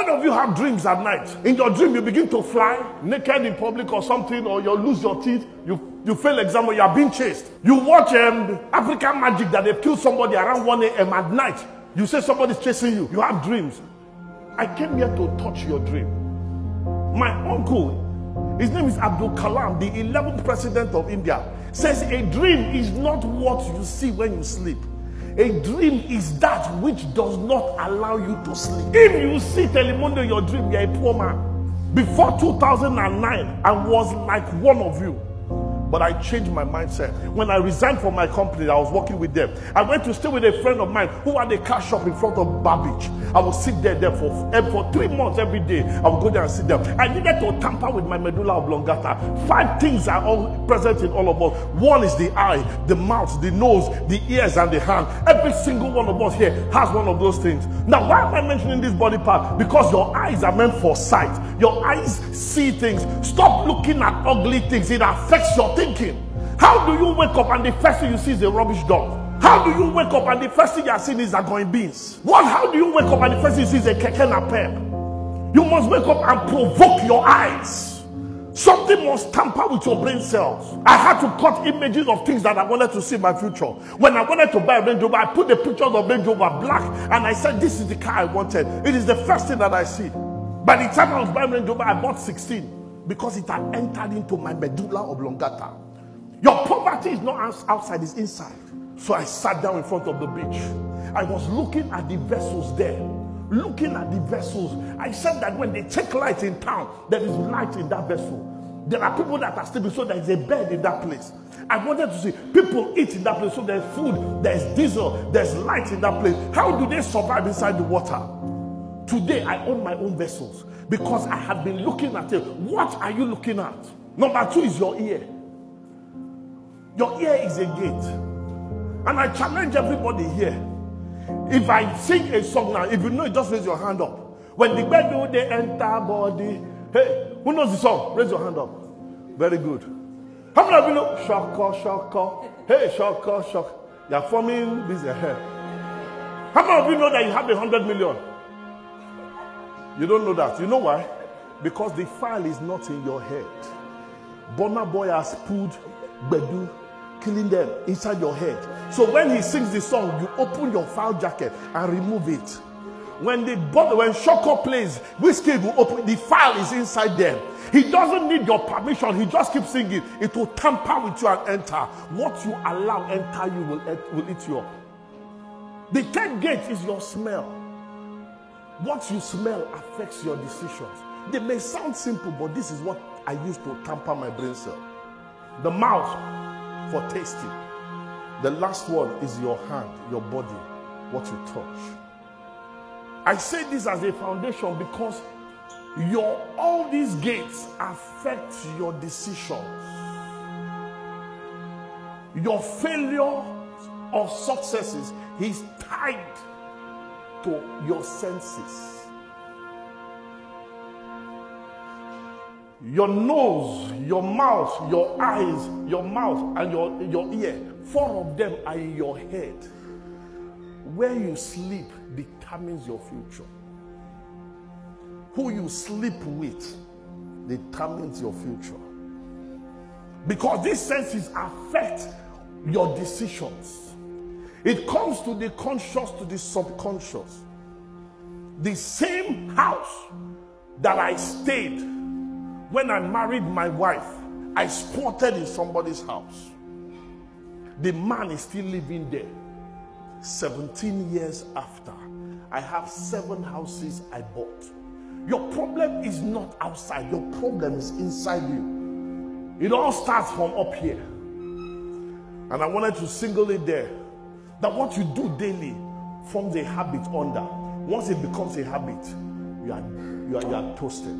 many of you have dreams at night? In your dream, you begin to fly naked in public or something, or you lose your teeth, you fail exam, or you are being chased. You watch African Magic that they've killed somebody around 1 a.m. at night. You say somebody's chasing you. You have dreams. I came here to touch your dream. My uncle, his name is Abdul Kalam, the 11th president of India, says a dream is not what you see when you sleep. A dream is that which does not allow you to sleep. If you see Telemundo in your dream, you're a poor man. Before 2009, I was like one of you. But I changed my mindset. When I resigned from my company, I was working with them. I went to stay with a friend of mine who had a car shop in front of Bar Beach. I would sit there for 3 months every day. I would go there and sit there. I needed to tamper with my medulla oblongata. 5 things are all present in all of us. One is the eye, the mouth, the nose, the ears, and the hand. Every single one of us here has one of those things. Now, why am I mentioning this body part? Because your eyes are meant for sight. Your eyes see things. Stop looking at ugly things. It affects your thinking. How do you wake up and the first thing you see is a rubbish dog? How do you wake up and the first thing you are seeing is a going beans? How do you wake up and the first thing you see is a keke napep? You must wake up and provoke your eyes. Something must tamper with your brain cells. I had to cut images of things that I wanted to see in my future. When I wanted to buy a Range Rover, I put the pictures of Range Rover black and I said, this is the car I wanted. It is the first thing that I see. By the time I was buying Range Rover, I bought 16. Because it had entered into my medulla oblongata. Your poverty is not outside, it's inside. So I sat down in front of the beach. I was looking at the vessels there. Looking at the vessels. I said that when they take light in town, there is light in that vessel. There are people that are sleeping, so there is a bed in that place. I wanted to see people eat in that place, so there's food, there's diesel, there's light in that place. How do they survive inside the water? Today, I own my own vessels because I have been looking at it. What are you looking at? Number 2 is your ear. Your ear is a gate. And I challenge everybody here. If I sing a song now, if you know it, just raise your hand up. When the bed do they enter body. Hey, who knows the song? Raise your hand up. Very good. How many of you know? Shaka, shaka. Hey, shaka, shaka. You're forming this hair. How many of you know that you have 100 million? You don't know that. You know why? Because the file is not in your head. Burna Boy has put Bedu, killing them inside your head. So when he sings the song, you open your file jacket and remove it. When Shoko plays, Whiskey will open, the file is inside them. He doesn't need your permission. He just keeps singing. It will tamper with you and enter. What you allow enter you will eat you up. The 10th gate is your smell. What you smell affects your decisions. They may sound simple, but this is what I use to tamper my brain cell. The mouth for tasting. The last one is your hand, your body, what you touch. I say this as a foundation because all these gates affect your decisions. Your failure or successes is tied to your senses. Your nose, your mouth, your eyes, your mouth, and your ear. 4 of them are in your head. Where you sleep determines your future. Who you sleep with determines your future. Because these senses affect your decisions. It comes to the conscious, to the subconscious. The same house that I stayed when I married my wife, I squatted in somebody's house. The man is still living there. 17 years after, I have 7 houses I bought. Your problem is not outside. Your problem is inside you. It all starts from up here. And I wanted to single it there. That what you do daily forms a habit under. Once it becomes a habit, you are toasted.